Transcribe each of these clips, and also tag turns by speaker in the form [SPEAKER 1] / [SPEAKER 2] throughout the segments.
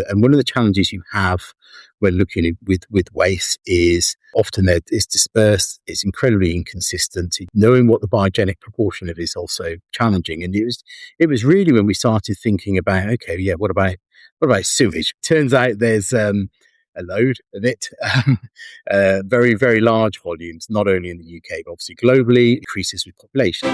[SPEAKER 1] And one of the challenges you have when looking at, with waste is often that it's dispersed, it's incredibly inconsistent. Knowing what the biogenic proportion of it is also challenging. And it was really when we started thinking about, okay, yeah, what about sewage? Turns out there's a load of it, very, very large volumes, not only in the UK, but obviously globally, increases with population.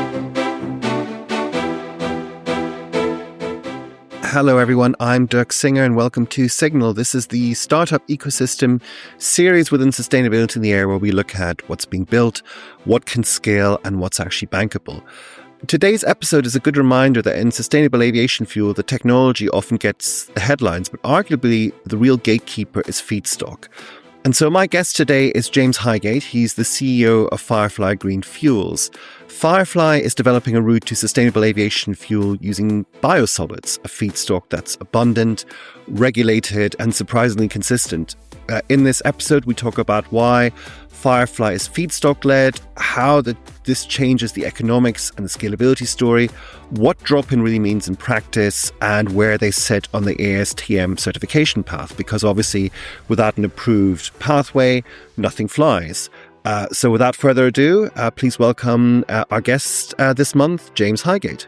[SPEAKER 2] Hello everyone, I'm Dirk Singer and welcome to Signal. This is the Startup Ecosystem series within Sustainability in the Air where we look at what's being built, what can scale and what's actually bankable. Today's episode is a good reminder that in sustainable aviation fuel, the technology often gets the headlines, but arguably the real gatekeeper is feedstock. And so my guest today is James Hygate. He's the CEO of Firefly Green Fuels. Firefly is developing a route to sustainable aviation fuel using biosolids, a feedstock that's abundant, regulated, and surprisingly consistent. In this episode, we talk about why Firefly is feedstock-led, how this changes the economics and the scalability story, what drop-in really means in practice, and where they sit on the ASTM certification path, because obviously without an approved pathway, nothing flies. So without further ado, please welcome our guest this month, James Hygate.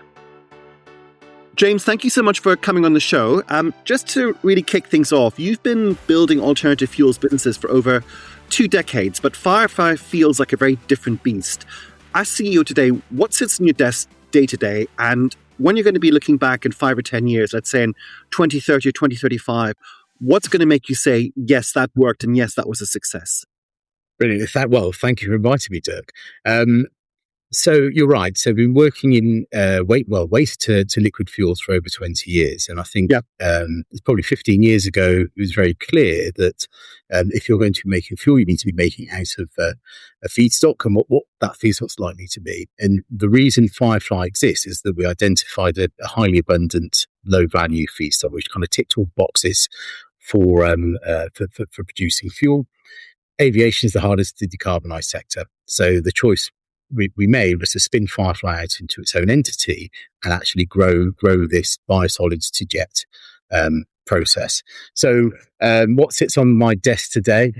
[SPEAKER 2] James, thank you so much for coming on the show. Just to really kick things off, you've been building alternative fuels businesses for over 2 decades, but Firefly feels like a very different beast. As CEO today, what sits on your desk day to day? And when you're going to be looking back in 5 or 10 years, let's say in 2030 or 2035, what's going to make you say, yes, that worked and yes, that was a success?
[SPEAKER 1] Brilliant. Thank you for inviting me, Dirk. So you're right. So I've been working in waste to liquid fuels for over 20 years. And I think it's probably 15 years ago, it was very clear that if you're going to be making fuel, you need to be making it out of a feedstock and what that feedstock's likely to be. And the reason Firefly exists is that we identified a highly abundant, low-value feedstock, which kind of ticked all boxes for producing fuel. Aviation is the hardest to decarbonise sector. So the choice we made was to spin Firefly out into its own entity and actually grow this biosolids to jet process. So what sits on my desk today?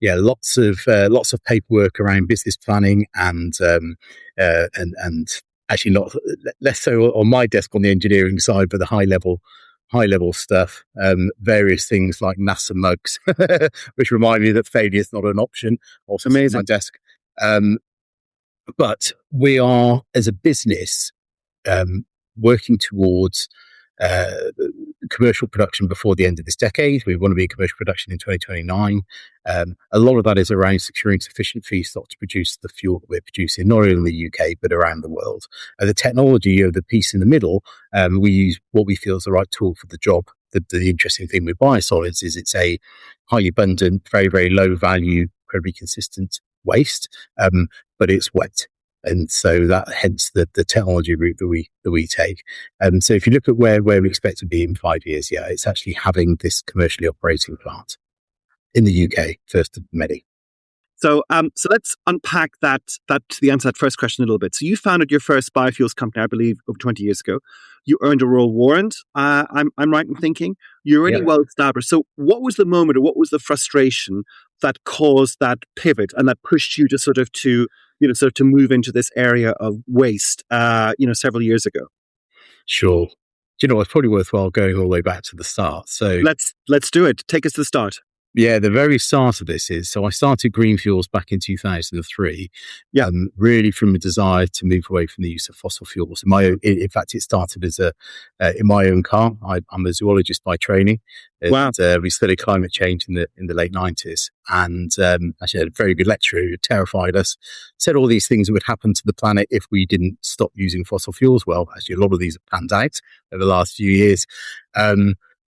[SPEAKER 1] Lots of paperwork around business planning and actually not less so on my desk on the engineering side, but the high level stuff, various things like NASA mugs, which remind me that failure is not an option. Also amazing on my desk. But we are, as a business, working towards commercial production before the end of this decade. We want to be in commercial production in 2029. A lot of that is around securing sufficient feedstock to produce the fuel that we're producing, not only in the UK, but around the world. The technology, the piece in the middle, we use what we feel is the right tool for the job. The interesting thing with biosolids is it's a highly abundant, very, very low value, incredibly consistent waste, but it's wet. And so that hence the technology route that we take. So if you look at where we expect to be in 5 years, it's actually having this commercially operating plant in the UK, first of many.
[SPEAKER 2] So let's unpack the answer to that first question a little bit. So you founded your first biofuels company, I believe, over 20 years ago. You earned a Royal Warrant. I'm right in thinking you're already well established. So what was the moment, or what was the frustration that caused that pivot and that pushed you to sort of move into this area of waste, several years ago?
[SPEAKER 1] Sure. Do you know, it's probably worthwhile going all the way back to the start. So
[SPEAKER 2] let's do it. Take us to the start.
[SPEAKER 1] Yeah, the very start of this is, so I started Green Fuels back in 2003, really from a desire to move away from the use of fossil fuels. In fact, it started as in my own car. I'm a zoologist by training.
[SPEAKER 2] Wow.
[SPEAKER 1] We studied climate change in the late 90s, and actually had a very good lecturer who terrified us, said all these things that would happen to the planet if we didn't stop using fossil fuels. Well, actually, a lot of these have panned out over the last few years.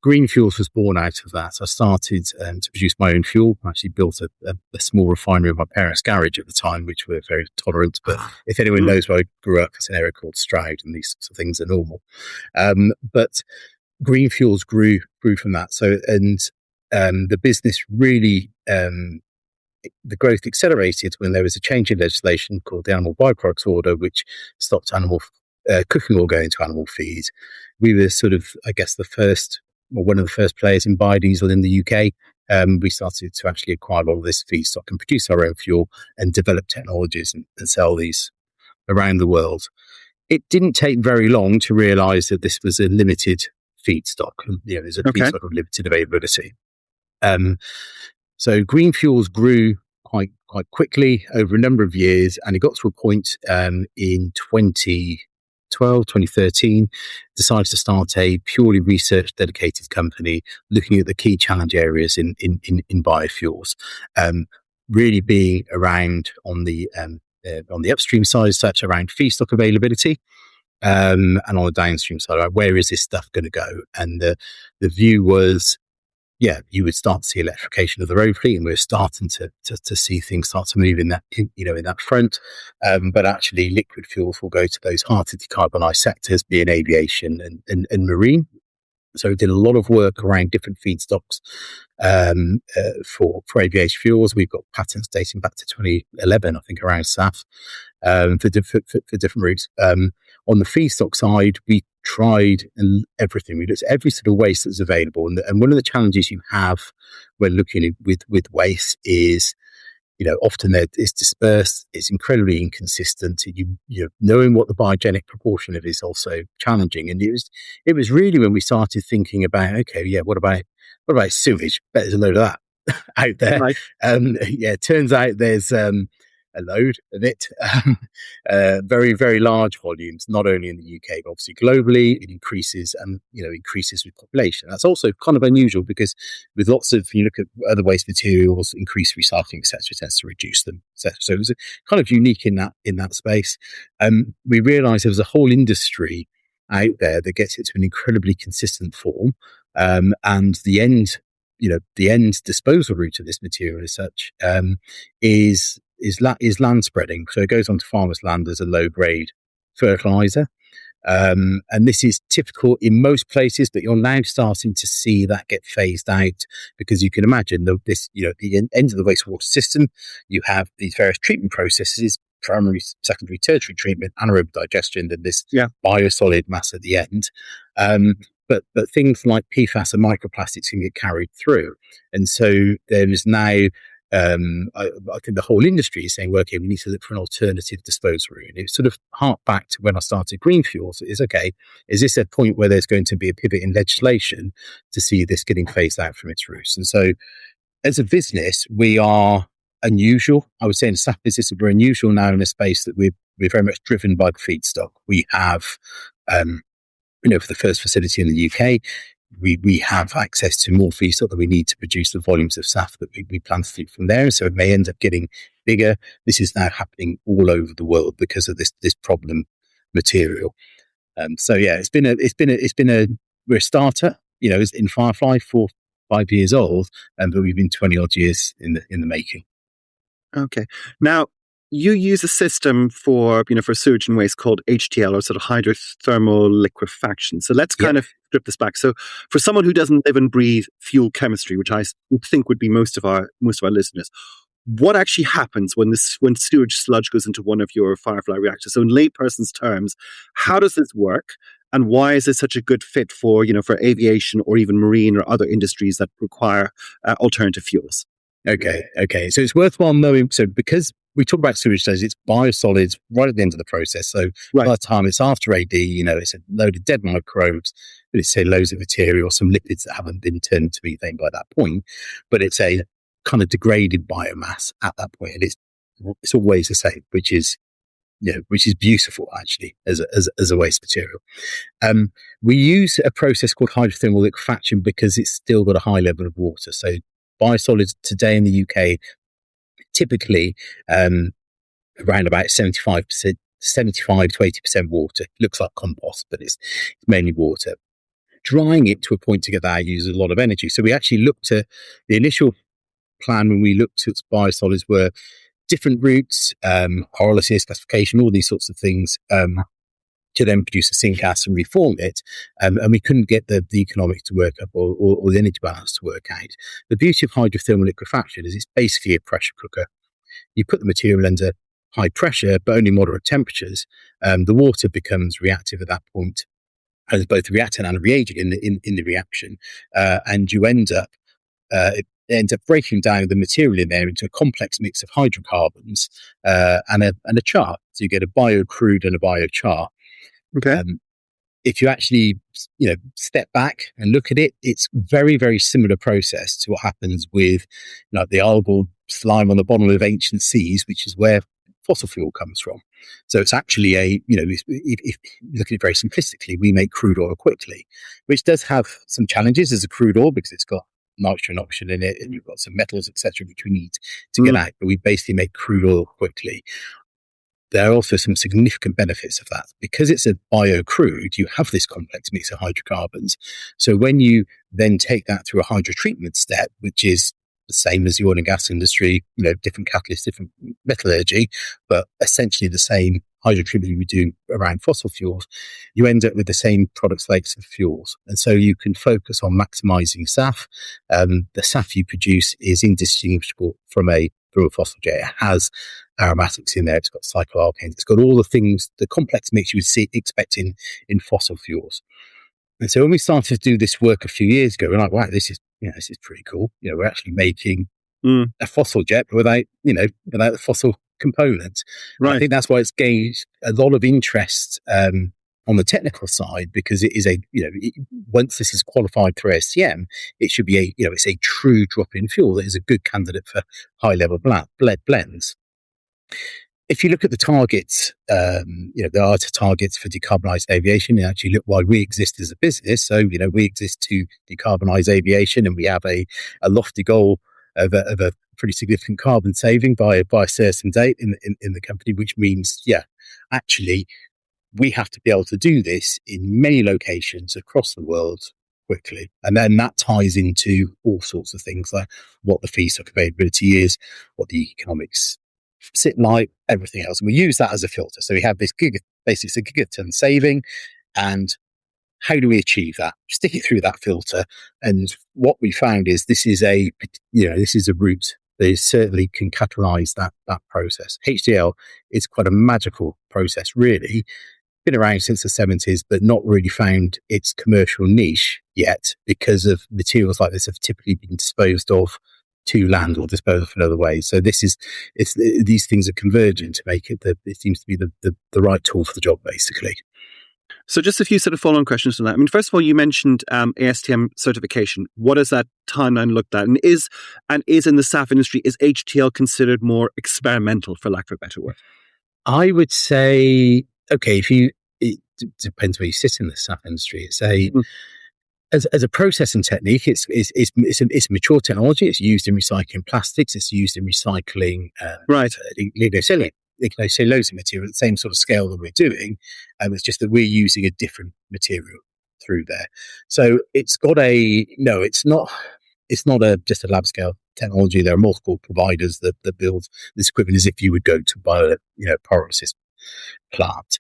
[SPEAKER 1] Green Fuels was born out of that. I started to produce my own fuel. I actually built a small refinery in my parents' garage at the time, which were very tolerant. But if anyone knows where I grew up, it's an area called Stroud, and these sorts of things are normal. But Green Fuels grew from that. So, and the business really, the growth accelerated when there was a change in legislation called the Animal Byproducts Order, which stopped animal cooking oil going to animal feed. We were sort of, I guess, the first one of the first players in biodiesel in the UK. We started to actually acquire a lot of this feedstock and produce our own fuel and develop technologies and sell these around the world. It didn't take very long to realise that this was a limited feedstock. There's a feedstock of limited availability. So green fuels grew quite quickly over a number of years, and it got to a point in 2013, decided to start a purely research dedicated company looking at the key challenge areas in biofuels, really being around on the upstream side, such around feedstock availability, and on the downstream side, right, where is this stuff going to go? And the view was, you would start to see electrification of the road fleet, and we're starting to see things start to move in that front. But actually, liquid fuels will go to those hard to decarbonise sectors, being aviation and marine. So we did a lot of work around different feedstocks for aviation fuels. We've got patents dating back to 2011, I think, around SAF for different routes. On the feedstock side, we tried everything. We looked at every sort of waste that's available. And one of the challenges you have when looking with waste is, often it's dispersed, it's incredibly inconsistent. Knowing what the biogenic proportion of it is also challenging. And it was really when we started thinking about, what about sewage? Bet there's a load of that out there.
[SPEAKER 2] Right.
[SPEAKER 1] It turns out there's a load of it, very, very large volumes, not only in the UK, but obviously globally. It increases with population. That's also kind of unusual because with lots of, you look at other waste materials, increased recycling, etc., tends to reduce them. So it was kind of unique in that space. We realised there was a whole industry out there that gets it to an incredibly consistent form, and the end disposal route of this material as such is land spreading. So it goes onto farmers' land as a low grade fertilizer. And this is typical in most places, but you're now starting to see that get phased out, because you can imagine the end of the wastewater system, you have these various treatment processes, primary, secondary, tertiary treatment, anaerobic digestion, then this biosolid mass at the end. But things like PFAS and microplastics can get carried through. And so there is now, I think the whole industry is saying, well, okay, we need to look for an alternative disposal route. And it sort of harked back to when I started Green Fuels. Is this a point where there's going to be a pivot in legislation to see this getting phased out from its roots? And so as a business, we are unusual. I would say in the SAF business, we're unusual now in a space that we're very much driven by the feedstock. We have, for the first facility in the UK, we have access to more feedstock that we need to produce the volumes of SAF that we plan to do from there. So it may end up getting bigger. This is now happening all over the world because of this problem material. It's been we're a starter, in Firefly, 4-5 years old, but we've been 20 odd years in the making.
[SPEAKER 2] Okay. Now, you use a system for sewage and waste called HTL, or sort of hydrothermal liquefaction. So let's kind of strip this back. So for someone who doesn't live and breathe fuel chemistry, which I think would be most of our listeners, what actually happens when sewage sludge goes into one of your Firefly reactors? So in layperson's terms, how does this work? And why is it such a good fit for aviation or even marine or other industries that require alternative fuels?
[SPEAKER 1] Okay. So it's worthwhile knowing. So because we talk about sewage sludge, it's biosolids right at the end of the process. So by the time it's after AD, it's a load of dead microbes, but it's loads of material, some lipids that haven't been turned to methane by that point. But it's a kind of degraded biomass at that point, and it's always the same, which is beautiful actually as a waste material. We use a process called hydrothermal liquefaction because it's still got a high level of water. So biosolids today in the UK, typically around about 75 to 80% water. It looks like compost, but it's mainly water. Drying it to a point to get that uses a lot of energy. So we actually looked at the initial plan when we looked at biosolids were different routes, pyrolysis, gasification, all these sorts of things, to then produce a syngas and reform it. And we couldn't get the economics to work up or the energy balance to work out. The beauty of hydrothermal liquefaction is it's basically a pressure cooker. You put the material under high pressure, but only moderate temperatures. The water becomes reactive at that point. as both a reactant and a reagent in the reaction, and you end up it ends up breaking down the material in there into a complex mix of hydrocarbons and a char. So you get a biocrude and a biochar.
[SPEAKER 2] Okay.
[SPEAKER 1] If you actually, step back and look at it, it's very, very similar process to what happens with, the algal slime on the bottom of ancient seas, which is where fossil fuel comes from. So it's actually if you look at it very simplistically, we make crude oil quickly, which does have some challenges as a crude oil because it's got nitrogen oxide in it and you've got some metals, etc., which we need to get out. But we basically make crude oil quickly. There are also some significant benefits of that. Because it's a biocrude, you have this complex mix of hydrocarbons. So when you then take that through a hydrotreatment step, which is the same as the oil and gas industry, different catalysts, different metallurgy, but essentially the same hydrotreatment we do around fossil fuels, you end up with the same product slates of fuels. And so you can focus on maximizing SAF. The SAF you produce is indistinguishable from a fossil jet. It has aromatics in there. It's got cycloalkanes. It's got all the things, the complex mix you would expect in fossil fuels. And so when we started to do this work a few years ago, we're like, wow, this is pretty cool. We're actually making a fossil jet without the fossil component. Right. I think that's why it's gained a lot of interest on the technical side, because it is once this is qualified through STM, it should be it's a true drop-in fuel that is a good candidate for high-level blends. If you look at the targets, there are targets for decarbonised aviation. And actually, look why we exist as a business. So, we exist to decarbonise aviation, and we have a lofty goal of a pretty significant carbon saving by a certain date in the company, which means, actually, we have to be able to do this in many locations across the world quickly. And then that ties into all sorts of things like what the feedstock availability is, what the economics sit like, everything else. And we use that as a filter. So we have this basically a gigaton saving. And how do we achieve that? Stick it through that filter. And what we found is this is a route that certainly can catalyze that process. HDL is quite a magical process, really. Been around since the 70s, but not really found its commercial niche yet, because of materials like this have typically been disposed of to land or disposed of in other ways. So these things are converging to make it it seems to be the right tool for the job, basically.
[SPEAKER 2] So just a few sort of follow-on questions on that. I mean, first of all, you mentioned ASTM certification. What does that timeline look like? And is in the SAF industry, is HTL considered more experimental, for lack of a better word?
[SPEAKER 1] I would say, okay, it depends where you sit in the SAF industry. It's as a processing technique, it's a mature technology. It's used in recycling plastics. It's used in recycling lignocellulose material at the same sort of scale that we're doing. It's just that we're using a different material through there. So it's got it's not just a lab scale technology. There are multiple providers that build this equipment as if you would go to buy a pyrolysis plant.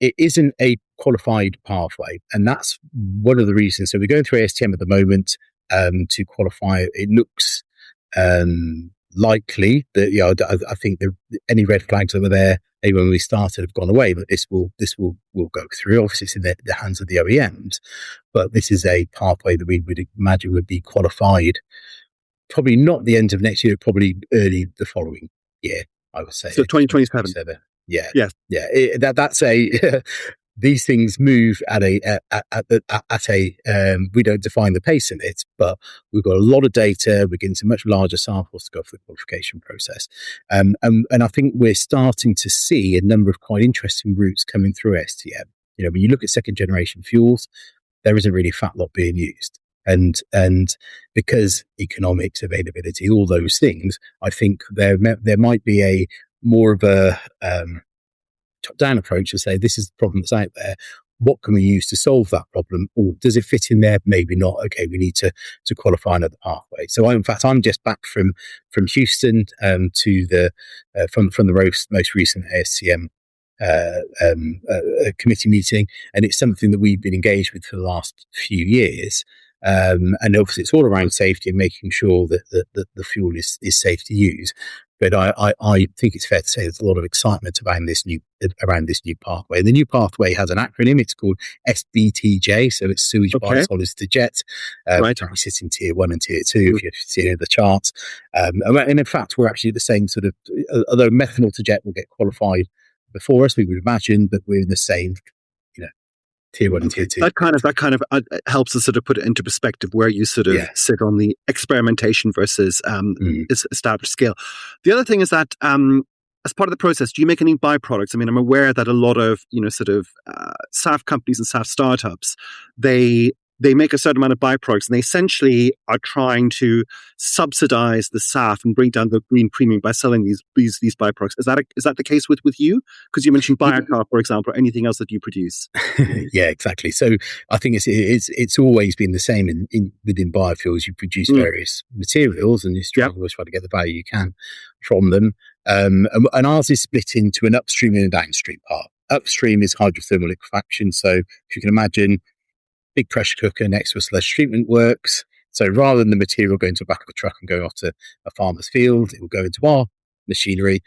[SPEAKER 1] It isn't a qualified pathway, and that's one of the reasons. So we're going through ASTM at the moment to qualify. It looks likely that I think any red flags that were there when we started have gone away, but this will go through. Obviously, it's in the hands of the OEMs, but this is a pathway that we would imagine would be qualified. Probably not the end of next year, probably early the following year, I would say.
[SPEAKER 2] So 2027.
[SPEAKER 1] Yeah.
[SPEAKER 2] Yes.
[SPEAKER 1] Yeah. That's these things move at a we don't define the pace in it, but we've got a lot of data. We're getting to much larger samples to go through the qualification process. And I think we're starting to see a number of quite interesting routes coming through STM. When you look at second generation fuels, there isn't really a fat lot being used. And because economics, availability, all those things, I think there might be a more of a top-down approach to say, this is the problem that's out there. What can we use to solve that problem? Or does it fit in there? Maybe not. Okay, we need to qualify another pathway. So I'm just back from Houston to the from the most recent ASTM committee meeting, and it's something that we've been engaged with for the last few years. And obviously, it's all around safety and making sure that the fuel is safe to use. But I think it's fair to say there's a lot of excitement around this new pathway. The new pathway has an acronym. It's called SBTJ, so it's sewage, biosolids to jet. Currently sits in tier 1 and tier 2, if you see the charts. And in fact, we're actually the same sort of, although methanol to jet will get qualified before us, we would imagine, but we're in the same, tier 1 and tier 2.
[SPEAKER 2] That kind of helps us sort of put it into perspective where you sort of sit on the experimentation versus established scale. The other thing is that as part of the process, do you make any byproducts? I mean, I'm aware that a lot of SAF companies and SAF startups, they make a certain amount of byproducts, and they essentially are trying to subsidize the SAF and bring down the green premium by selling these byproducts. Is that the case with you? Because you mentioned biocrude, for example, or anything else that you produce.
[SPEAKER 1] Yeah, exactly. So I think it's always been the same within biofuels. You produce various materials, and you always try to get the value you can from them. And ours is split into an upstream and a downstream part. Upstream is hydrothermal liquefaction. So if you can imagine, big pressure cooker next to a sludge treatment works. So rather than the material going to the back of a truck and going off to a farmer's field, it will go into our machinery,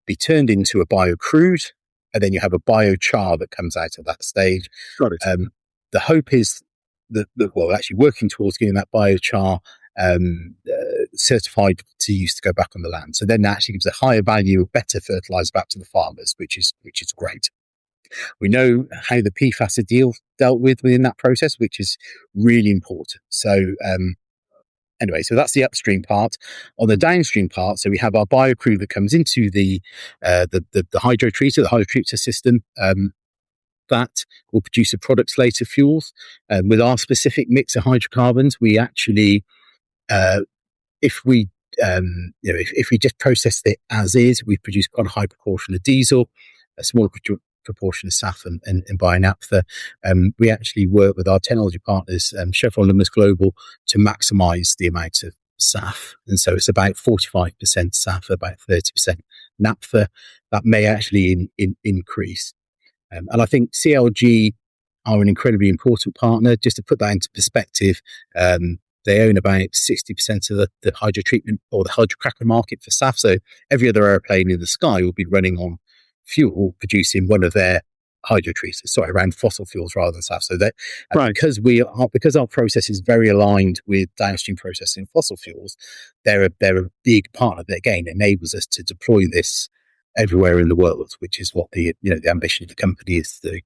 [SPEAKER 1] be turned into a biocrude, and then you have a biochar that comes out at that stage.
[SPEAKER 2] Got it.
[SPEAKER 1] The hope is that actually working towards getting that biochar certified to use to go back on the land. So then that actually gives a higher value, better fertilizer back to the farmers, which is great. We know how the PFAS are dealt with within that process, which is really important. So anyway, so that's the upstream part. On the downstream part, so we have our biocrude that comes into the hydrotreater system. That will produce a product slate of fuels. With our specific mix of hydrocarbons, we actually, if we just processed it as is, we produce quite a high proportion of diesel, a smaller proportion of SAF and bio-naphtha. We actually work with our technology partners, Chevron and Lummus Global, to maximise the amount of SAF. And so it's about 45% SAF, about 30% naphtha. That may actually increase. And I think CLG are an incredibly important partner. Just to put that into perspective, they own about 60% of the hydrotreatment or the hydrocracker market for SAF. So every other airplane in the sky will be running on fuel producing one of their hydrotreaters, around fossil fuels rather than SAF. So that because our process is very aligned with downstream processing fossil fuels, they're a big partner that again enables us to deploy this everywhere in the world, which is what the ambition of the company is to do.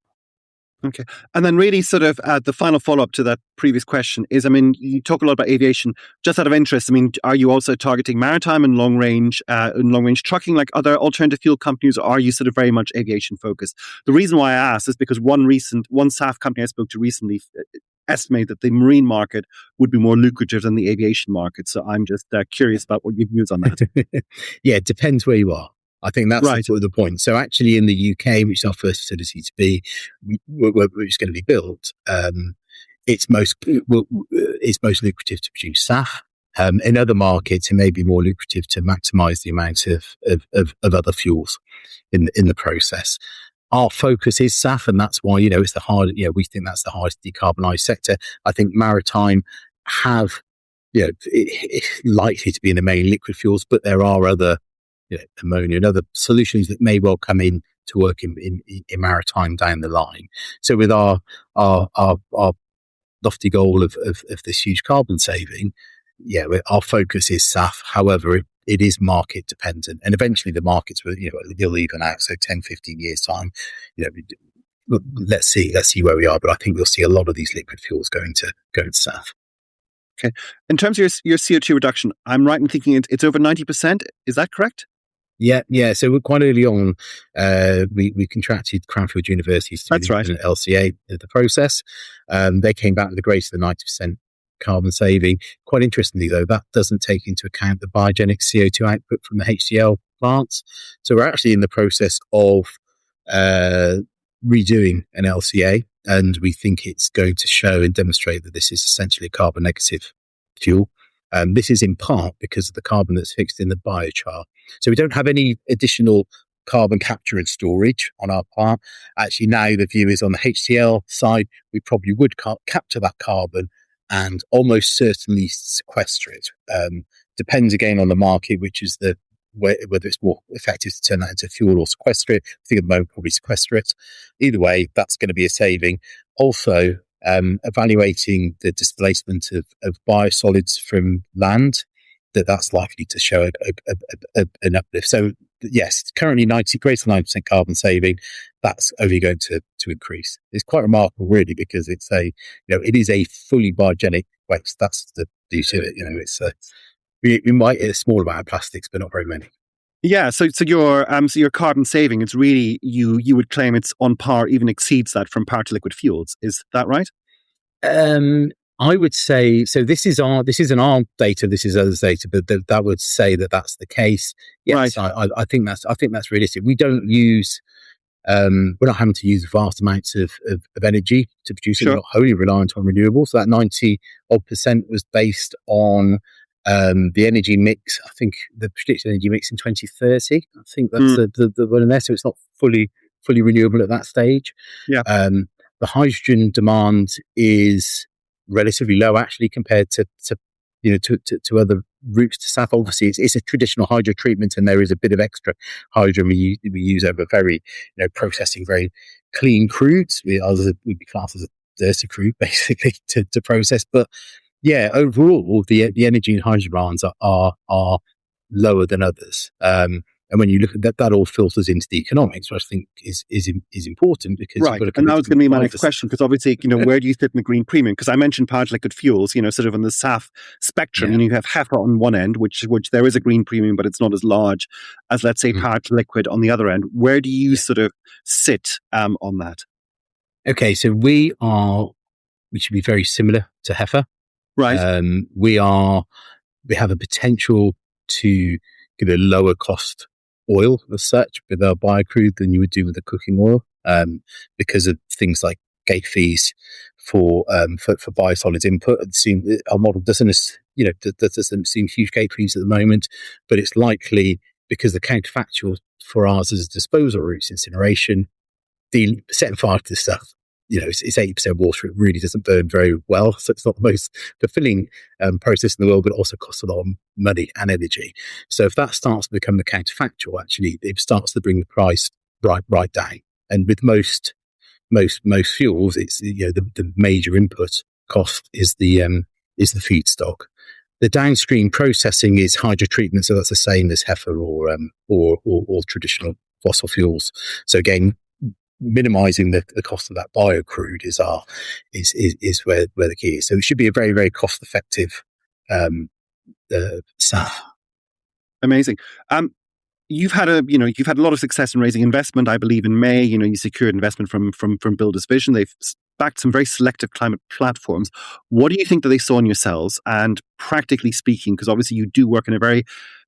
[SPEAKER 2] Okay. And then really sort of the final follow-up to that previous question is, I mean, you talk a lot about aviation. Just out of interest, I mean, are you also targeting maritime and long-range trucking like other alternative fuel companies, or are you sort of very much aviation focused? The reason why I ask is because one SAF company I spoke to recently estimate that the marine market would be more lucrative than the aviation market. So I'm just curious about what your views on that.
[SPEAKER 1] Yeah, it depends where you are. I think that's the point. So actually in the UK, which is our first facility to be, which is going to be built, it's most lucrative to produce SAF. In other markets, it may be more lucrative to maximise the amount of other fuels in the process. Our focus is SAF, and that's why it's the hard. We think that's the hardest decarbonised sector. I think maritime have it's likely to be in the main liquid fuels, but there are other ammonia and other solutions that may well come in to work in maritime down the line. So with our lofty goal of this huge carbon saving, our focus is SAF. However, it is market dependent, and eventually the markets will they'll even out. So 10, 15 years time, let's see where we are. But I think we'll see a lot of these liquid fuels going to SAF.
[SPEAKER 2] Okay. In terms of your CO2 reduction, I'm right in thinking it's over 90%. Is that correct?
[SPEAKER 1] Yeah. So we're quite early on. We contracted Cranfield University to do an LCA of the process. They came back with a greater than 90% carbon saving. Quite interestingly, though, that doesn't take into account the biogenic CO2 output from the HCl plants. So we're actually in the process of redoing an LCA, and we think it's going to show and demonstrate that this is essentially a carbon negative fuel. This is in part because of the carbon that's fixed in the biochar. So we don't have any additional carbon capture and storage on our part. Actually, now the view is on the HCl side, we probably would capture that carbon and almost certainly sequester it. Depends again on the market, which is whether it's more effective to turn that into fuel or sequester it. I think at the moment probably sequester it. Either way, that's going to be a saving. Also, evaluating the displacement of biosolids from land, that's likely to show an uplift. So yes, currently greater than 90% carbon saving. That's only going to increase. It's quite remarkable, really, because it is a fully biogenic waste. That's the beauty of it. It's we might hit a small amount of plastics, but not very many.
[SPEAKER 2] Yeah, so your carbon saving, it's really you would claim it's on par, even exceeds that from power to liquid fuels. Is that right?
[SPEAKER 1] I would say so. This isn't our data. This is others' data, but that would say that that's the case. Yes, right. I think that's realistic. We don't use. We're not having to use vast amounts of energy to produce it. We're not wholly reliant on renewables. So that 90% was based on the energy mix. I think the predicted energy mix in 2030. I think that's the one in there. So it's not fully renewable at that stage.
[SPEAKER 2] Yeah.
[SPEAKER 1] The hydrogen demand is relatively low, actually, compared to other routes to SAF. Obviously, it's a traditional hydro treatment, and there is a bit of extra hydrogen we use over very, processing very clean crudes. Would be classed as a dirty crude, basically, to process. But yeah, overall, the energy and hydrogen demands are lower than others. And when you look at that all filters into the economics, which I think is important, because
[SPEAKER 2] right. And that was going to be my next question, because obviously, where do you fit in the green premium? Because I mentioned power to liquid fuels, sort of on the SAF spectrum. You have HEFA on one end, which there is a green premium, but it's not as large as, let's say, power to liquid on the other end. Where do you sort of sit on that?
[SPEAKER 1] Okay, so we should be very similar to HEFA.
[SPEAKER 2] Right.
[SPEAKER 1] We have a potential to get a lower cost oil as such with our biocrude than you would do with the cooking oil, because of things like gate fees for biosolids input. Our model doesn't assume huge gate fees at the moment, but it's likely, because the counterfactual for ours is disposal routes, incineration, setting fire to this stuff. It's 80% water. It really doesn't burn very well. So it's not the most fulfilling process in the world, but it also costs a lot of money and energy. So if that starts to become the counterfactual, actually, it starts to bring the price right down. And with most fuels, it's the major input cost is the feedstock. The downstream processing is hydrotreatment, so that's the same as HEFA or traditional fossil fuels. So again, minimizing the cost of that biocrude is where the key is. So it should be a very, very cost effective SAF.
[SPEAKER 2] Amazing. You've had a lot of success in raising investment. I believe in May, you secured investment from Builders Vision. They've backed some very selective climate platforms. What do you think that they saw in yourselves? And practically speaking, because obviously you do work in a very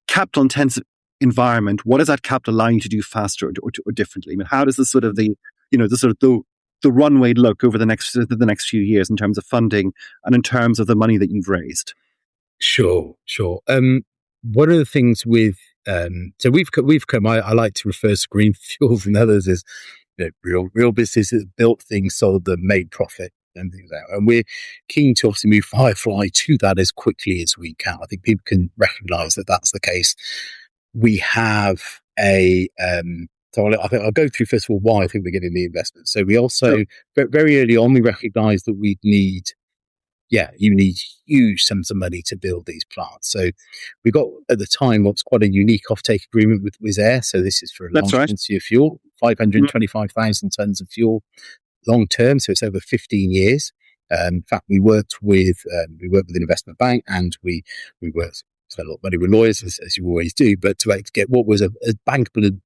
[SPEAKER 2] capital intensive environment, what does that capital allow you to do faster or differently? I mean, how does the runway look over the next few years in terms of funding and in terms of the money that you've raised?
[SPEAKER 1] Sure. One of the things with so we've come. I like to refer to green fuels and others as real businesses built things, sold them, made profit, and things like that. And we're keen to obviously move Firefly to that as quickly as we can. I think people can recognise that that's the case. We have so I think I'll go through first of all why I think we're getting the investment. So we also very early on we recognised that you need huge sums of money to build these plants. So we got at the time what's quite a unique offtake agreement with Wizz Air. So this is for a large quantity of fuel, 525,000 tons of fuel, long term. So it's over 15 years. In fact, we worked with an investment bank, and we spent a lot of money with lawyers, as you always do, but to get what was as bankable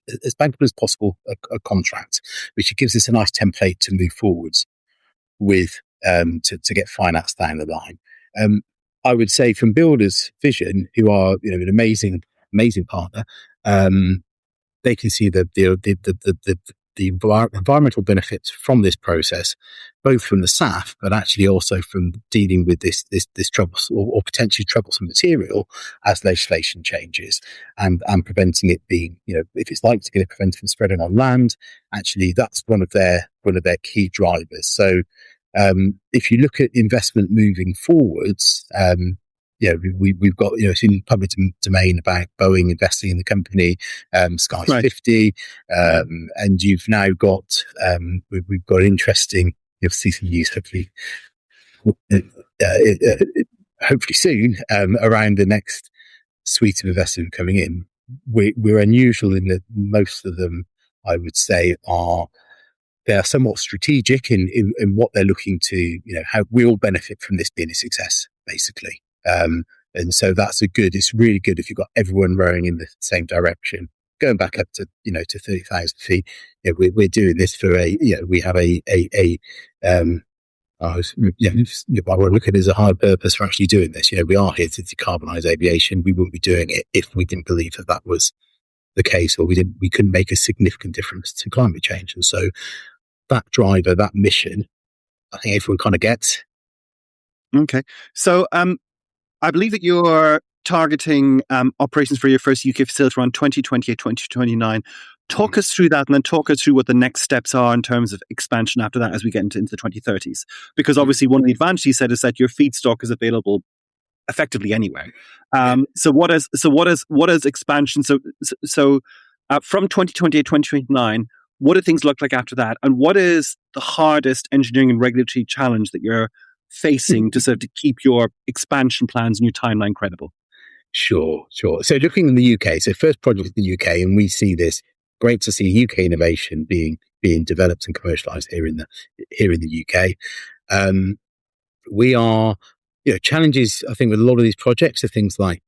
[SPEAKER 1] as possible a contract, which gives us a nice template to move forwards with to get finance down the line. I would say from Builders Vision, who are an amazing partner, they can see the environmental benefits from this process, both from the SAF, but actually also from dealing with this troublesome or potentially troublesome material as legislation changes, and preventing it being, if it's likely to get it prevented from spreading on land. Actually, that's one of their key drivers. So If you look at investment moving forwards, we've got, it's in public domain about Boeing investing in the company, Sky's
[SPEAKER 2] Right.
[SPEAKER 1] 50, and you've now got, we've got interesting, you'll see some news hopefully, hopefully soon, around the next suite of investment coming in. We're unusual in that most of them, I would say, they are somewhat strategic in what they're looking to, how we all benefit from this being a success, basically. And so it's really good if you've got everyone rowing in the same direction. Going back up to, to 30,000 feet, we're doing this for we have I would look at it as a high purpose for actually doing this. We are here to decarbonise aviation. We wouldn't be doing it if we didn't believe that was the case, or we couldn't make a significant difference to climate change. And so that driver, that mission, I think everyone kind of gets.
[SPEAKER 2] Okay. So I believe that you're targeting operations for your first UK facility around 2028, 2029. Talk us through that, and then talk us through what the next steps are in terms of expansion after that as we get into the 2030s. Because obviously one of the advantages you said is that your feedstock is available effectively anywhere. So what is expansion? So from 2028, 2029, what do things look like after that? And what is the hardest engineering and regulatory challenge that you're facing to sort of to keep your expansion plans and your timeline credible?
[SPEAKER 1] Sure. So looking in the UK, so first project in the UK, and we see this, great to see UK innovation being developed and commercialised here in the UK. We are, challenges, I think, with a lot of these projects are things like,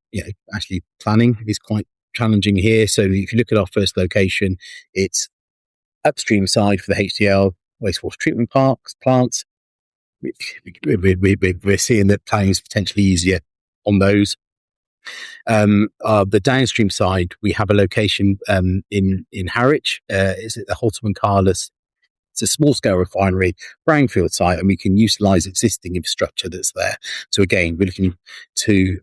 [SPEAKER 1] actually planning is quite challenging here. So if you look at our first location, it's upstream side for the HDL wastewater treatment plants. We're seeing that planning is potentially easier on those. The downstream side, we have a location in Harwich. Is it the Holtham and Carless? It's a small-scale refinery, brownfield site, and we can utilise existing infrastructure that's there. So again, we're looking to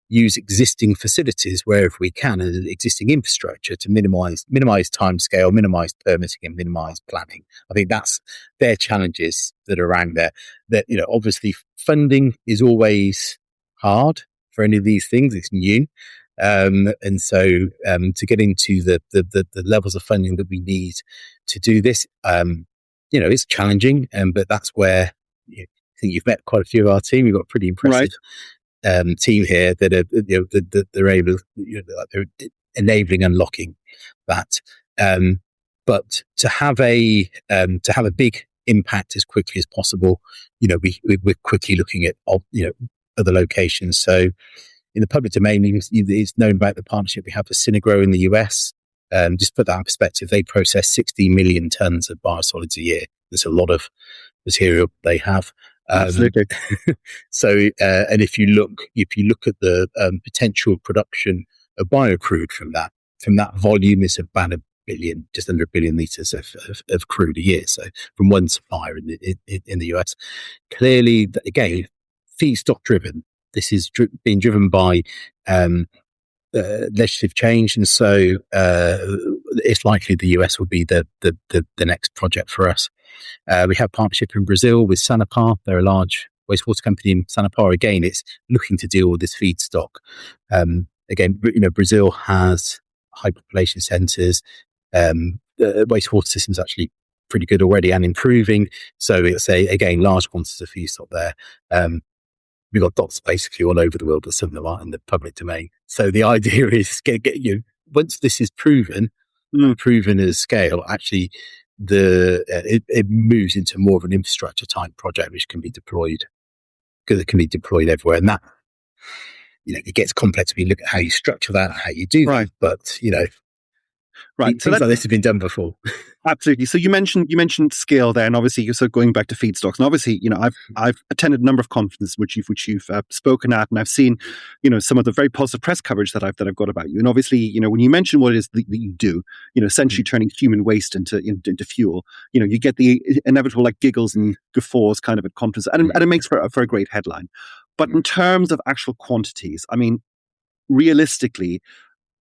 [SPEAKER 1] use existing facilities wherever we can, and existing infrastructure to minimise timescale, minimise permitting, and minimise planning. I think that's their challenges that are around there. That obviously funding is always hard for any of these things. It's new. And so to get into the levels of funding that we need to do this, it's challenging. But that's where I think you've met quite a few of our team. We've got a pretty impressive team here that are that they're able, they're enabling, unlocking that. But to have a big impact as quickly as possible, we're quickly looking at other locations. So in the public domain, it's known about the partnership we have with Synagro in the US. Just put that in perspective, they process 60 million tons of biosolids a year. There's a lot of material they have.
[SPEAKER 2] Absolutely.
[SPEAKER 1] So, and if you look at the potential production of biocrude from that volume, is about just under 1 billion litres of crude a year. So from one supplier in the US, clearly, again, feedstock driven. This is being driven by legislative change, and so it's likely the US will be the next project for us. We have partnership in Brazil with Sanepar. They're a large wastewater company in Sanepar. Again, it's looking to deal with this feedstock. Again, Brazil has high population centres. The wastewater system's actually pretty good already and improving. So it's again large quantities of feedstock there. We've got dots basically all over the world, but some of them are in the public domain. So the idea is get once this is proven as scale, actually it moves into more of an infrastructure type project, which can be deployed everywhere. And that, it gets complex when you look at how you structure that, how you do that. But things like this have been done before.
[SPEAKER 2] Absolutely. So you mentioned scale there, and obviously you're sort of going back to feedstocks. And obviously, I've attended a number of conferences which you've spoken at, and I've seen, some of the very positive press coverage that I've got about you. And obviously, when you mention what it is that you do, essentially turning human waste into fuel, you get the inevitable giggles and guffaws kind of at conferences, and it makes for a great headline. But in terms of actual quantities, I mean, realistically,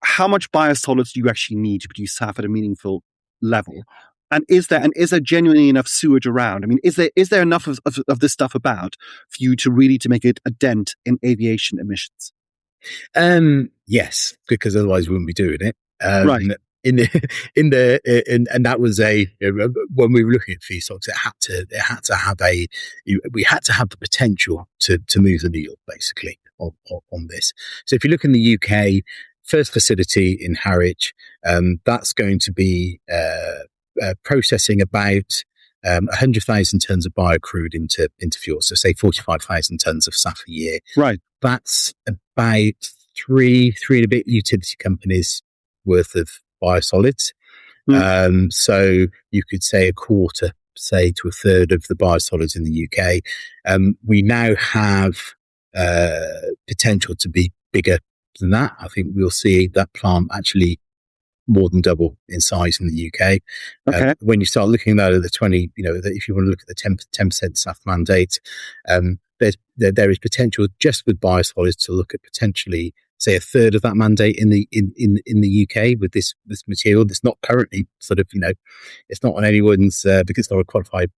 [SPEAKER 2] how much biosolids do you actually need to produce SAF at a meaningful level? And is there genuinely enough sewage around? I mean, is there enough of this stuff about for you to really to make it a dent in aviation emissions?
[SPEAKER 1] Yes, because otherwise we wouldn't be doing it.
[SPEAKER 2] Right.
[SPEAKER 1] In and that was when we were looking at feedstocks, we had to have the potential to move the needle basically on this. So if you look in the UK, first facility in Harwich, that's going to be processing about 100,000 tons of biocrude into fuel. So say 45,000 tons of SAF a year.
[SPEAKER 2] Right.
[SPEAKER 1] That's about three and a bit utility companies worth of biosolids. So you could say a quarter, say to a third of the biosolids in the UK. We now have potential to be bigger than that. I think we'll see that plant actually more than double in size in the UK.
[SPEAKER 2] Okay.
[SPEAKER 1] When you start looking at the 20, if you want to look at the 10% SAF mandate, there is potential just with biosolids to look at potentially, say, a third of that mandate in the UK with this material that's not currently it's not on anyone's because it's not a qualified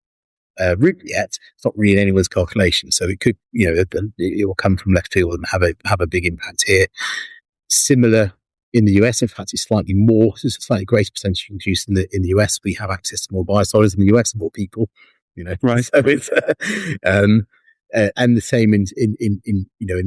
[SPEAKER 1] route yet. It's not really in anyone's calculation, so it could it will come from left field and have a big impact here. Similar in the US, in fact, it's slightly more. There's a slightly greater percentage used in the US. We have access to more biosolids in the US, more people,
[SPEAKER 2] Right.
[SPEAKER 1] So it's and the same in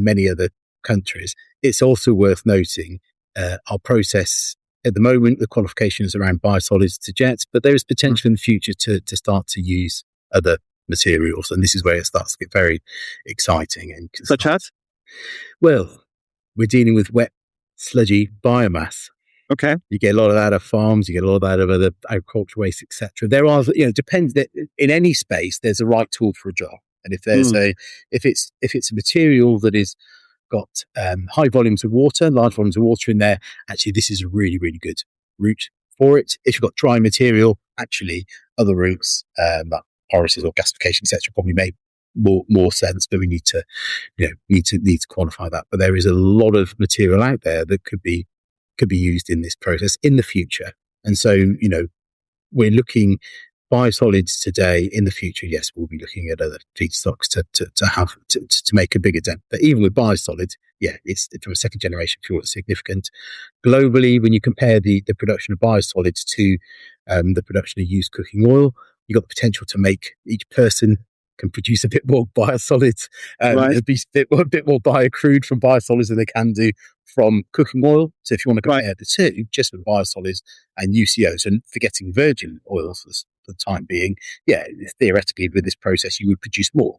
[SPEAKER 1] many other countries. It's also worth noting our process at the moment. The qualification is around biosolids to jets, but there is potential in the future to start to use other materials, and this is where it starts to get very exciting. And
[SPEAKER 2] such as,
[SPEAKER 1] well, we're dealing with wet, sludgy biomass.
[SPEAKER 2] Okay.
[SPEAKER 1] You get a lot of that of farms, you get a lot of that of other agricultural waste, etc. There are, depends that in any space, there's a right tool for a job. And if there's if it's a material that is got high volumes of water, large volumes of water in there, actually this is a really, really good route for it. If you've got dry material, actually other routes, like pyrolysis or gasification, etc., probably make more sense, but we need to quantify that. But there is a lot of material out there that could be used in this process in the future. And so, we're looking biosolids today. In the future, yes, we'll be looking at other feedstocks to make a bigger dent. But even with biosolids, it's from a second generation fuel, it's significant. Globally, when you compare the production of biosolids to the production of used cooking oil, you've got the potential to make each person can produce a bit more biosolids, a bit more biocrude from biosolids than they can do from cooking oil. So if you want to compare the two, just with biosolids and UCOs, and forgetting virgin oils for the time being, theoretically with this process you would produce more.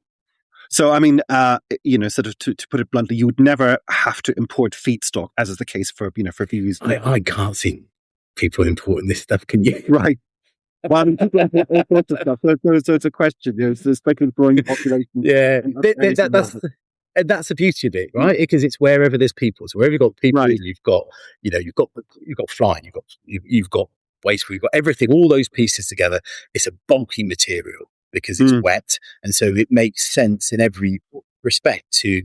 [SPEAKER 2] So, I mean, sort of to put it bluntly, you would never have to import feedstock, as is the case for fuels.
[SPEAKER 1] I can't see people importing this stuff, can you?
[SPEAKER 2] Right. Well, I mean, people import all sorts of stuff. So it's a question. It's the speculative growing population.
[SPEAKER 1] Yeah, that's the beauty of it, right? Because it's wherever there's people. So wherever you've got people, you've got flying, you've got waste, you've got everything. All those pieces together. It's a bulky material because it's wet, and so it makes sense in every respect to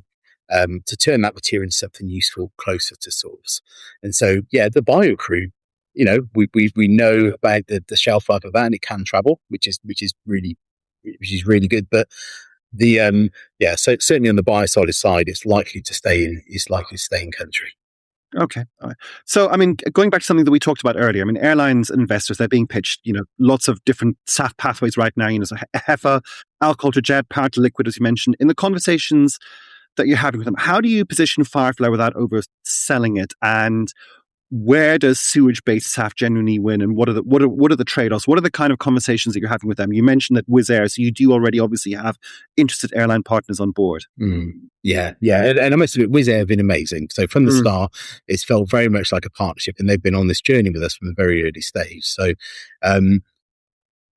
[SPEAKER 1] turn that material into something useful closer to source. And so, the biocrude. We know about the shelf life of that, and it can travel, which is really good. But so certainly on the biosolid side, it's likely to stay in country.
[SPEAKER 2] Okay. All right. So, I mean, going back to something that we talked about earlier, I mean, airlines and investors, they're being pitched, lots of different SAF pathways right now, so HEFA, alcohol to jet, power to liquid, as you mentioned. In the conversations that you're having with them, how do you position Firefly without overselling it? And where does sewage-based SAF genuinely win, and what are the trade-offs? What are the kind of conversations that you're having with them? You mentioned that Wizz Air, so you do already obviously have interested airline partners on board.
[SPEAKER 1] Yeah, and I must admit, Wizz Air have been amazing. So from the start, it's felt very much like a partnership, and they've been on this journey with us from a very early stage. So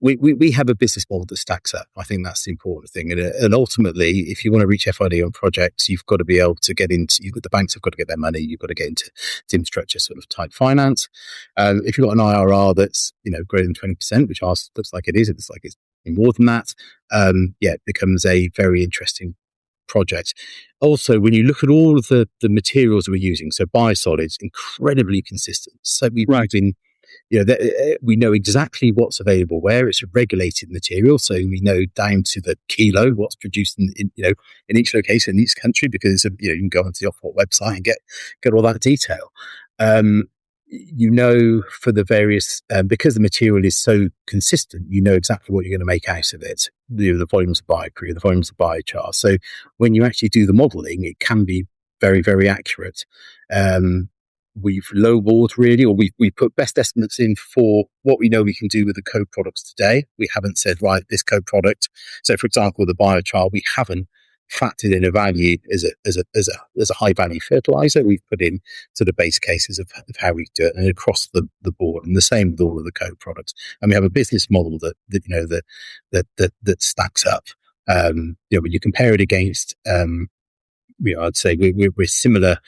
[SPEAKER 1] we have a business model that stacks up. I think that's the important thing. And ultimately, if you want to reach FID on projects, you've got to be able to get into, the banks have got to get their money. You've got to get into infrastructure sort of type finance. If you've got an IRR that's, greater than 20%, which ours looks like it is, it looks like it's more than that. It becomes a very interesting project. Also, when you look at all of the materials we're using, so biosolids, incredibly consistent. So we've been we know exactly what's available where. It's a regulated material, so we know down to the kilo what's produced in each location in each country, because you can go onto the Offtake website and get all that detail. For the various, because the material is so consistent, you know exactly what you're going to make out of it. The volumes of biocrude, the volumes of biochar. So when you actually do the modelling, it can be very, very accurate. We've lowballed really, or we've put best estimates in for what we know we can do with the co-products today. We haven't said, right, this co-product. So, for example, the biochar, we haven't factored in a value as a high value fertilizer. We've put in sort of base cases of how we do it, and across the board, and the same with all of the co-products. And we have a business model that stacks up. When you compare it against, I'd say we're similar.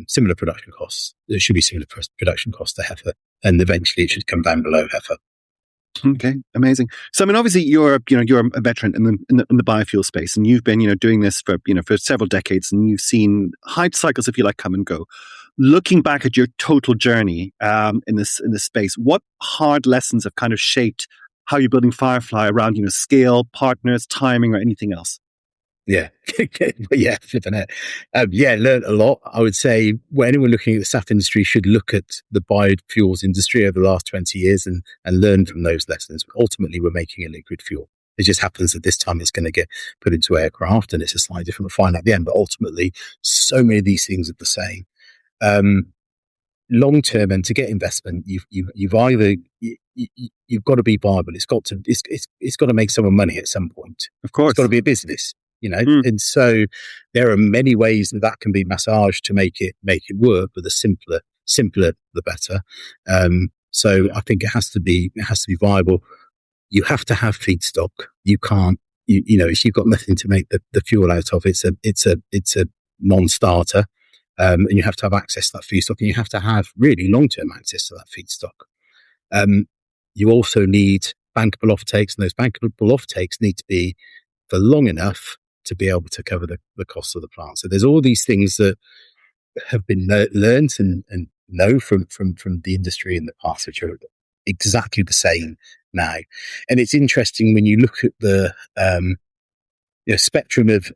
[SPEAKER 1] Similar production costs. There should be similar production costs to heifer, and eventually it should come down below heifer.
[SPEAKER 2] Okay, amazing. So, I mean, obviously, you're a veteran in the biofuel space, and you've been doing this for several decades, and you've seen hype cycles, if you like, come and go. Looking back at your total journey in this space, what hard lessons have kind of shaped how you're building Firefly around scale, partners, timing, or anything else?
[SPEAKER 1] Yeah, flipping it. Learned a lot. I would say anyone looking at the SAF industry should look at the biofuels industry over the last 20 years and learn from those lessons. Ultimately, we're making a liquid fuel. It just happens that this time it's going to get put into aircraft, and it's a slightly different refine at the end. But ultimately, so many of these things are the same. Long term, and to get investment, you've either you've got to be viable. It's got to make someone money at some point.
[SPEAKER 2] Of course,
[SPEAKER 1] it's got to be a business. And so there are many ways that can be massaged to make it work, but the simpler the better. So I think it has to be viable. You have to have feedstock. You can't, if you've got nothing to make the fuel out of, it's a non-starter. And you have to have access to that feedstock, and you have to have really long-term access to that feedstock. You also need bankable offtakes, and those bankable offtakes need to be for long enough to be able to cover the costs of the plant. So there's all these things that have been learned and know from the industry in the past, which are exactly the same now. And it's interesting when you look at the spectrum of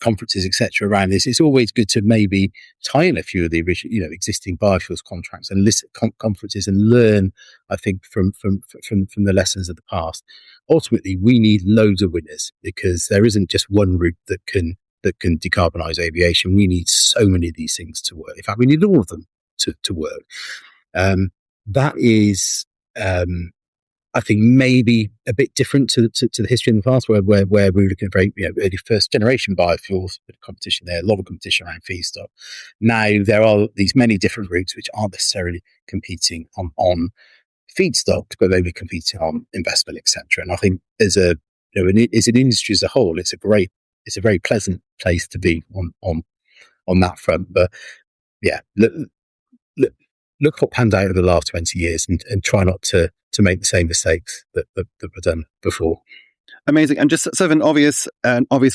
[SPEAKER 1] conferences, etc., around this. It's always good to maybe tie in a few of the original, existing biofuels contracts and list conferences and learn, I think, from the lessons of the past. Ultimately, we need loads of winners, because there isn't just one route that can decarbonise aviation. We need so many of these things to work. In fact, we need all of them to work. That is, I think, maybe a bit different to the history in the past, where we were looking at very early first generation biofuels, bit of competition there, a lot of competition around feedstock. Now there are these many different routes which aren't necessarily competing on feedstock, but maybe competing on investment, etc. And I think as an industry as a whole, it's a very pleasant place to be on that front. But yeah, look what panned out over the last 20 years and try not to make the same mistakes that were done before.
[SPEAKER 2] Amazing. And just sort of an obvious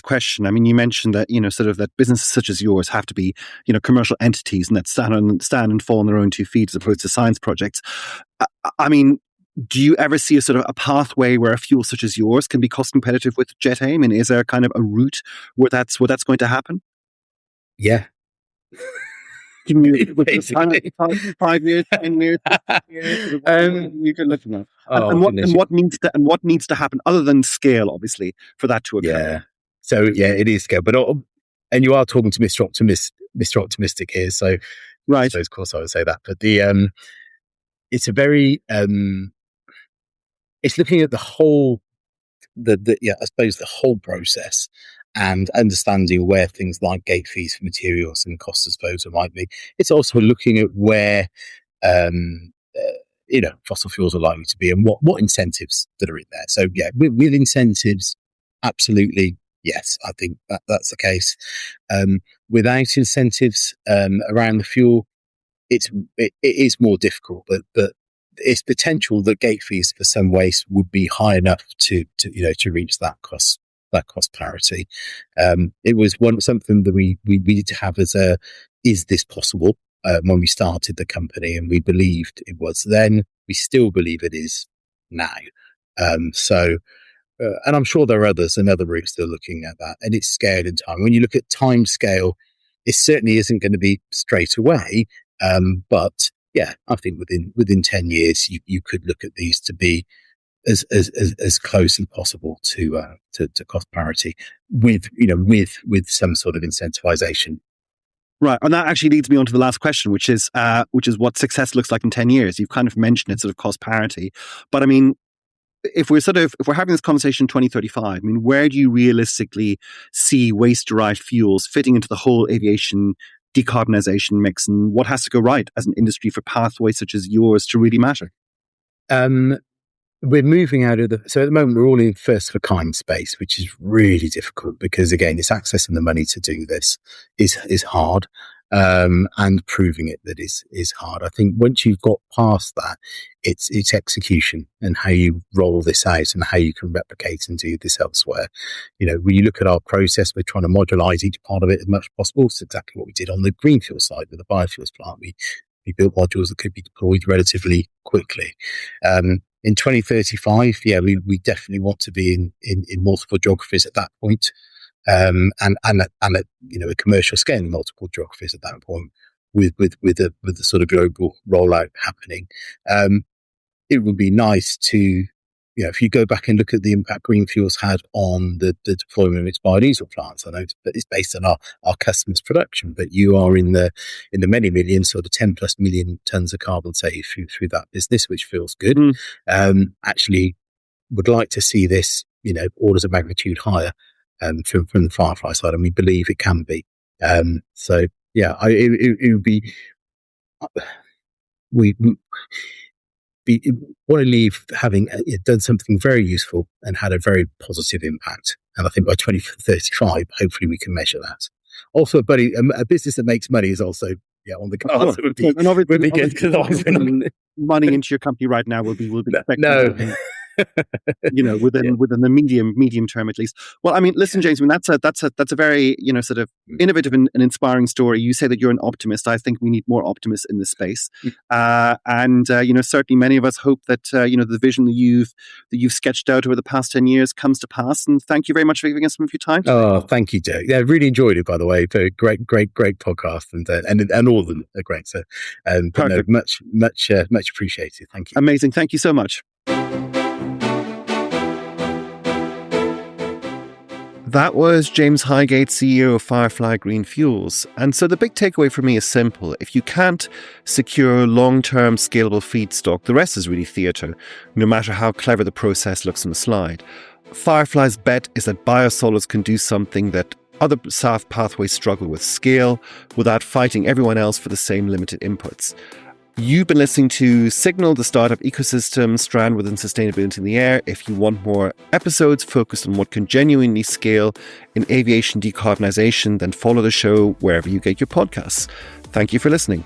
[SPEAKER 2] question. I mean, you mentioned that, sort of that businesses such as yours have to be, commercial entities and that stand and fall on their own 2 feet as opposed to science projects. I mean, do you ever see a pathway where a fuel such as yours can be cost competitive with jet A? I mean, is there kind of a route where that's going to happen?
[SPEAKER 1] Yeah.
[SPEAKER 2] Give me 5 years, 10 years, you can look at that. And what needs to happen other than scale, obviously, for that to occur?
[SPEAKER 1] Yeah. So it is scale, but and you are talking to Mr. Optimistic here. So
[SPEAKER 2] right.
[SPEAKER 1] So of course I would say that, but it's a very it's looking at the whole I suppose the whole process, and understanding where things like gate fees for materials and cost disposal might be. It's also looking at where fossil fuels are likely to be, and what incentives that are in there. So yeah, with incentives, absolutely yes, I think that's the case. Without incentives around the fuel, it is more difficult, but it's potential that gate fees for some waste would be high enough to reach that cost parity. It was something that we needed to have as is this possible? when we started the company, and we believed it was then. We still believe it is now. And I'm sure there are others and other routes that are looking at that, and it's scaled in time. When you look at time scale, it certainly isn't going to be straight away. But yeah, I think within 10 years, you could look at these to be as close as possible to cost parity with some sort of incentivization.
[SPEAKER 2] Right. And that actually leads me on to the last question, which is what success looks like in 10 years. You've kind of mentioned it, sort of cost parity. But I mean, if we're having this conversation in 2035, I mean, where do you realistically see waste-derived fuels fitting into the whole aviation decarbonisation mix, and what has to go right as an industry for pathways such as yours to really matter?
[SPEAKER 1] We're moving out of so at the moment we're all in first for kind space, which is really difficult because again, it's accessing the money to do this is hard. And proving it that is hard. I think once you've got past that, it's execution and how you roll this out and how you can replicate and do this elsewhere. When you look at our process, we're trying to modulise each part of it as much as possible. It's exactly what we did on the green fuel side with the biofuels plant. We built modules that could be deployed relatively quickly. In 2035, we definitely want to be in multiple geographies at that point. And at a commercial scale in multiple geographies at that point, with the sort of global rollout happening. It would be nice to, if you go back and look at the impact green fuels had on the deployment of its biodiesel plants. I know that it's based on our customers' production, but you are in the many millions, sort of 10 plus million tons of carbon saved through that business, which feels good. Actually, would like to see this, orders of magnitude higher. From the Firefly side, and we believe it can be. It would be. We want to leave having done something very useful and had a very positive impact. And I think by 2035, hopefully, we can measure that. Also, a business that makes money is also on the cards. Would be good because
[SPEAKER 2] money into your company right now will be
[SPEAKER 1] no.
[SPEAKER 2] Within the medium term at least. Well, I mean, listen, James, that's a very sort of innovative and inspiring story. You say that you're an optimist. I think we need more optimists in this space, and certainly many of us hope that the vision that you've sketched out over the past 10 years comes to pass. And thank you very much for giving us some of your time today.
[SPEAKER 1] Oh, thank you, Dirk. Yeah, really enjoyed it. By the way, very great podcast, and all of them are great. So, much appreciated. Thank you.
[SPEAKER 2] Amazing. Thank you so much. That was James Hygate, CEO of Firefly Green Fuels. And so the big takeaway for me is simple. If you can't secure long-term scalable feedstock, the rest is really theatre, no matter how clever the process looks on the slide. Firefly's bet is that biosolids can do something that other SAF pathways struggle with: scale without fighting everyone else for the same limited inputs. You've been listening to Signal, the startup ecosystem strand within sustainability in the air. If you want more episodes focused on what can genuinely scale in aviation decarbonisation, then follow the show wherever you get your podcasts. Thank you for listening.